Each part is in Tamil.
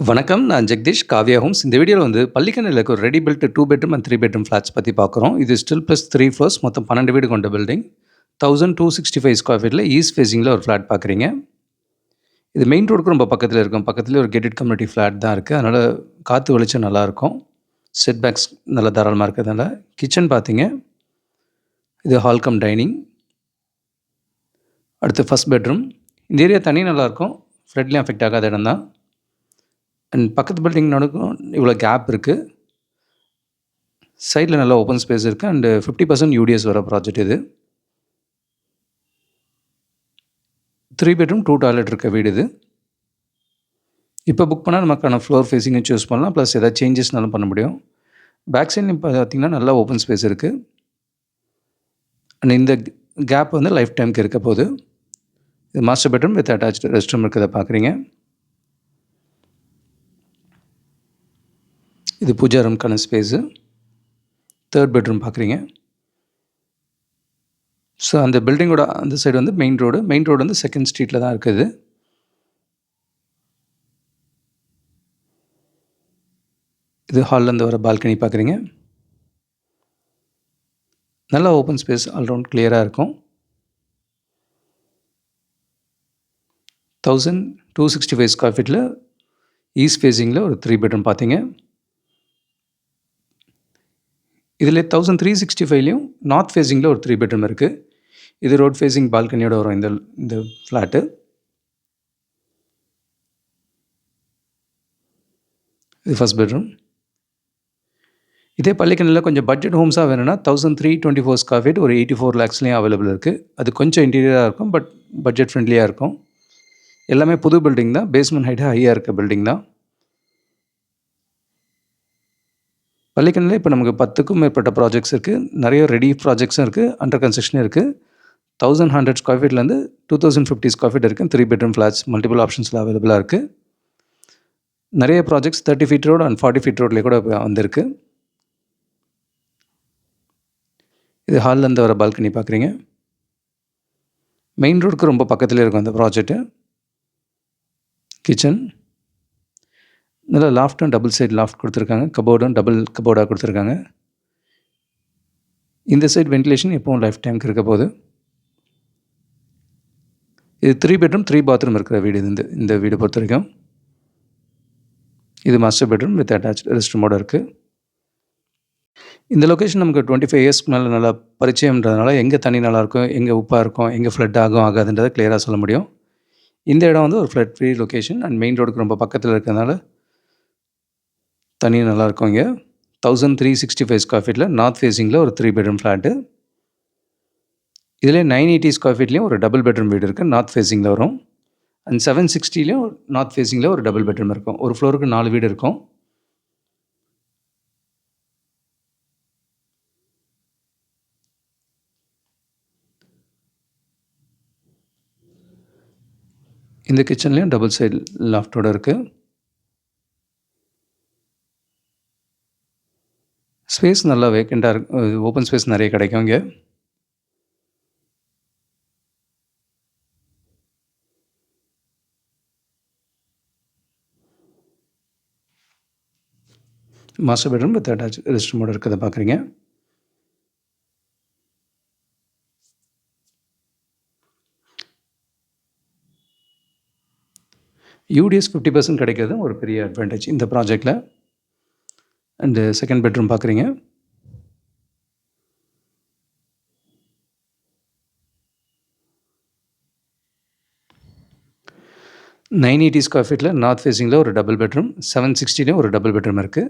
வணக்கம். நான் ஜெகதீஷ், காவ்யா ஹோம்ஸ். இந்த வீடியோல பள்ளிக்கரணையில இருக்க ஒரு ready built 2 bedroom and 3 bedroom flats பத்தி பார்க்குறோம். இது ஸ்டில் பிளஸ் 3 ஃப்ளோர்ஸ் மொத்தம் 12 வீடு கொண்ட பில்டிங். 1265 ஸ்கொயர் ஃபீட்ல ஈஸ்ட் ஃபேசிங்ல ஒரு ஃபிளாட் பார்க்குறீங்க. இது மெயின் ரோடுக்கு ரொம்ப பக்கத்துல இருக்கும். பக்கத்துலயே ஒரு கேட்டட் கம்யூனிட்டி ஃபிளாட் தான் இருக்கு. அதனால காத்து வெளிச்சம் நல்லாயிருக்கும். செட் பேக்ஸ் நல்லா தாராளமா இருக்கிறதுனால. கிச்சன் பார்த்தீங்க, இது ஹால் கம் டைனிங். அடுத்து ஃபர்ஸ்ட் பெட்ரூம். இந்த ஏரியா தண்ணி நல்லாயிருக்கும். ஃப்ளட்லையும் அஃபெக்ட் ஆகாத இடம் தான். அண்ட் பக்கத்து பில்டிங் நடுக்கும் இவ்வளோ கேப் இருக்குது. சைடில் நல்லா ஓப்பன் ஸ்பேஸ் இருக்குது. அண்டு 50% யூடிஎஸ் வர ப்ராஜெக்ட் இது. 3 பெட்ரூம் 2 டாய்லெட் இருக்க வீடு இது. இப்போ புக் பண்ணால் நமக்கான ஃப்ளோர் ஃபேஸிங்கும் சூஸ் பண்ணலாம். ப்ளஸ் ஏதாவது சேஞ்சஸ்னாலும் பண்ண முடியும். பேக் சைட் இப்போ பார்த்திங்கன்னா நல்லா ஓப்பன் ஸ்பேஸ் இருக்குது. அண்ட் இந்த கேப் லைஃப் டைமுக்கு இருக்க போகுது. இது master bedroom with attached rest room இருக்கிறத பார்க்குறீங்க. இது பூஜா ரூம்க்கான ஸ்பேஸு. 3rd பெட்ரூம் பார்க்குறீங்க. ஸோ அந்த பில்டிங்கோட அந்த side main road. Main road second ஸ்ட்ரீட்டில் தான் இருக்குது. இது ஹால்லேருந்து வர பால்கனி பார்க்குறீங்க. நல்லா ஓப்பன் ஸ்பேஸ் ஆல்ரவுண்ட் கிளியராக இருக்கும். 1265 ஸ்கொயர் ஃபீட்டில் ஈஸ்ட் ஃபேஸிங்கில் ஒரு 3 பெட்ரூம் பார்த்தீங்க. இதில் 1365லையும் நார்த் ஃபேஸிங்கில் ஒரு 3 பெட்ரூம் இருக்குது. இது ரோட் ஃபேஸிங் பால்கனியோட வரும் இந்த ஃப்ளாட்டு. இது ஃபர்ஸ்ட் பெட்ரூம். இதே பள்ளிக்கரணையில் கொஞ்சம் பட்ஜெட் ஹோம்ஸாக வேணும்னா 1324 ஸ்கொயர் ஃபீட் ஒரு 84 lakhsலையும் அவைலபிள் இருக்குது. அது கொஞ்சம் இன்டீரியராக இருக்கும், பட் பட்ஜெட் ஃப்ரெண்ட்லியாக இருக்கும். எல்லாமே புது பில்டிங் தான். பேஸ்மெண்ட் ஹைட்டு ஹையாக இருக்க பில்டிங் தான். பள்ளிக்கரணையில் இப்போ நமக்கு 10க்கும் மேற்பட்ட ப்ராஜெக்ட்ஸ் இருக்குது. நிறைய ரெடி ப்ராஜெக்ட்ஸும் இருக்குது, அண்டர் கன்ஸ்ட்ரக்ஷனும் இருக்குது. 1100 ஸ்கொயர் ஃபீட்லேருந்து 2050 ஸ்கொயர் ஃபீட் இருக்குது. 3 பெட்ரூம் ஃப்ளாட்ஸ் மல்டிபிள் ஆப்ஷன்ஸில் அவைலபிளாக இருக்குது. நிறைய projects 30 feet road and 40 feet ரோட்லேயே கூட வந்திருக்கு. இது ஹால்லேருந்து வர பால்கனி பார்க்குறீங்க. மெயின் ரோடுக்கு ரொம்ப பக்கத்துலேயே இருக்கும் அந்த ப்ராஜெக்ட்டு. கிச்சன் நல்லா லாஃப்ட்டும் டபுள் சைடு லாஃப்ட் கொடுத்துருக்காங்க. கபோர்டும் டபுள் கபோர்டாக கொடுத்துருக்காங்க. இந்த சைடு வென்டிலேஷன் எப்போவும் லைஃப் டைமுக்கு இருக்க போகுது. இது 3 பெட்ரூம் 3 பாத்ரூம் இருக்கிற வீடு இந்த வீடு பொறுத்த வரைக்கும். இது master bedroom with attach rest ரூமோடு இருக்குது. இந்த லொக்கேஷன் நமக்கு 25 இயர்ஸ்க்கு மேலே நல்லா பரிச்சயம்ன்றதுனால எங்கே தண்ணி நல்லாயிருக்கும், எங்கே உப்பாக இருக்கும், எங்கே ஃப்ளட் ஆகாதுன்றதை கிளியராக சொல்ல முடியும். இந்த இடம் ஒரு flood free location and main ரோடுக்கு ரொம்ப பக்கத்தில் இருக்கிறதுனால தண்ணி நல்லாயிருக்கும். இங்கே 1365 ஸ்கொயர் ஃபீட்டில் நார்த் ஃபேஸிங்கில் ஒரு 3 பெட்ரூம் ஃப்ளாட்டு. இதில் 980 ஸ்கொயர் ஃபீட்லேயும் ஒரு டபுள் பெட்ரூம் வீடு இருக்குது. நார்த் ஃபேஸிங்கில் வரும். அண்ட் 760லையும் நார்த் ஃபேஸிங்கில் ஒரு டபுள் பெட்ரூம் இருக்கும். ஒரு ஃப்ளோருக்கு 4 வீடு இருக்கும். இந்த கிச்சன்லேயும் டபுள் சைடு லாஃப்டோடு இருக்குது. ஸ்பேஸ் நல்லா வேக்கண்ட்டாக இருக்கு. ஓப்பன் ஸ்பேஸ் நிறைய கிடைக்கும் இங்கே. Master bedroom with attach rest ரூமோடு இருக்கிறத பார்க்குறீங்க. யூடிஎஸ் 50% கிடைக்கிறது ஒரு பெரிய அட்வான்டேஜ் இந்த ப்ராஜெக்டில். அண்டு செகண்ட் பெட்ரூம் பார்க்குறீங்க. நைன் 980 ஸ்கொயர் ஃபீட்டில் நார்த் ஃபேஸிங்கில் ஒரு டபுள் பெட்ரூம். 760லையும் ஒரு டபுள் பெட்ரூம் இருக்குது.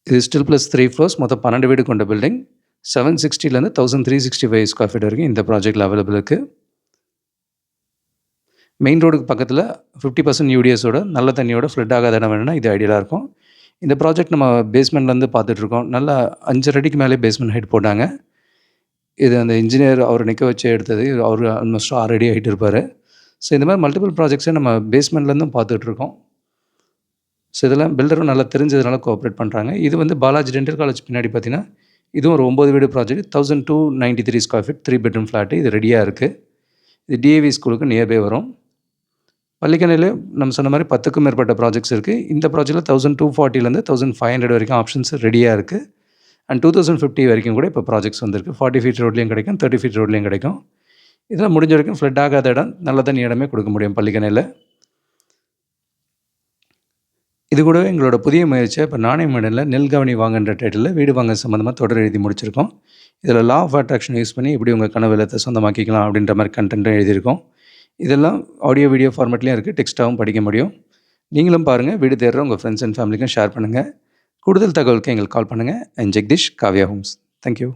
இது ஸ்டில் ப்ளஸ் 3 ஃப்ளோர்ஸ் மொத்தம் 12 வீடு கொண்ட பில்டிங். 760லேருந்து 1365 ஸ்கொயர் ஃபீட் வரைக்கும் இந்த ப்ராஜெக்டில் அவைலபிள் இருக்குது. மெயின் ரோடுக்கு பக்கத்தில் 50% யூடிஎஸோட நல்ல தண்ணியோட ஃப்ளட் ஆகாத இடம் வேணும்னா இது ஐடியலாக இருக்கும். இந்த ப்ராஜெக்ட் நம்ம பேஸ்மெண்ட்லேருந்து பார்த்துட்ருக்கோம். நல்லா 5 அடிக்கு மேலே பேஸ்மெண்ட் ஹைட் போட்டாங்க. இது அந்த இன்ஜினியர் அவர் நிற்க வச்சு எடுத்தது. அவர் ஆல்மோஸ்ட் 6 அடி ஹைட் இருப்பார். ஸோ இந்த மாதிரி மல்டிபிள் ப்ராஜெக்ட்ஸை நம்ம பேஸ்மெண்ட்லேருந்தும் பார்த்துட்ருக்கோம். ஸோ இதெல்லாம் பில்டரும் நல்லா தெரிஞ்சதுனால கோஆப்ரேட் பண்ணுறாங்க. இது பாலாஜி டென்டல் காலேஜ் பின்னாடி பார்த்தீங்கன்னா இதுவும் ஒரு 9 வீடு project. 1293 square feet 3 bedroom flat. இது ரெடியாக இருக்குது. இது டிஏவி ஸ்கூலுக்கு நியர்பை வரும். பள்ளிக்கரணையிலே நம்ம சொன்ன மாரி 10க்கும் மேற்பட்ட ப்ராஜெக்ட்ஸ் இருக்குது. இந்த ப்ராஜெக்ட்டில் 1240லேருந்து 1500 வரைக்கும் ஆப்ஷன்ஸ் ரெடியா இருக்குது. அண்ட் 2050 வரைக்கும் கூட இப்போ ப்ராஜெக்ட்ஸ் வந்திருக்கு. 40 ஃபீட் ரோட்லேயும் கிடைக்கும், 30 ஃபீட் ரோட்லேயும் கிடைக்கும். இதெல்லாம் முடிஞ்ச வரைக்கும் ஃப்ளட் ஆகாத இடம், நல்ல தண்ணி இடமே கொடுக்க முடியும் பள்ளிக்கரணையில. இது கூடவே எங்களோட புதிய முயற்சியா இப்போ நாணயமேடுல நெல் கவனி வாங்கன்ற டைட்டிலில் வீடு வாங்க சம்மந்தமா தொடர் எழுதி முடிச்சிருக்கோம். இதில் லா ஆஃப் அட்ராக்ஷன் யூஸ் பண்ணி எப்படி உங்கள் கனவு இல்லத்தை சொந்தமாக்கிக்கலாம் அப்படின்ற மாதிரி கண்டென்ட்டும் எழுதியிருக்கோம். இதெல்லாம் ஆடியோ, வீடியோ ஃபார்மேட்லேயும் இருக்குது. டெக்ஸ்ட்டாகவும் படிக்க முடியும். நீங்களும் பாருங்கள். வீடு தேடுற உங்கள் ஃப்ரெண்ட்ஸ் அண்ட் ஃபேமிலிக்கும் ஷேர் பண்ணுங்கள். கூடுதல் தகவலுக்கு எங்களுக்கு கால் பண்ணுங்கள். And Jagadish, Kavya homes. Thank you.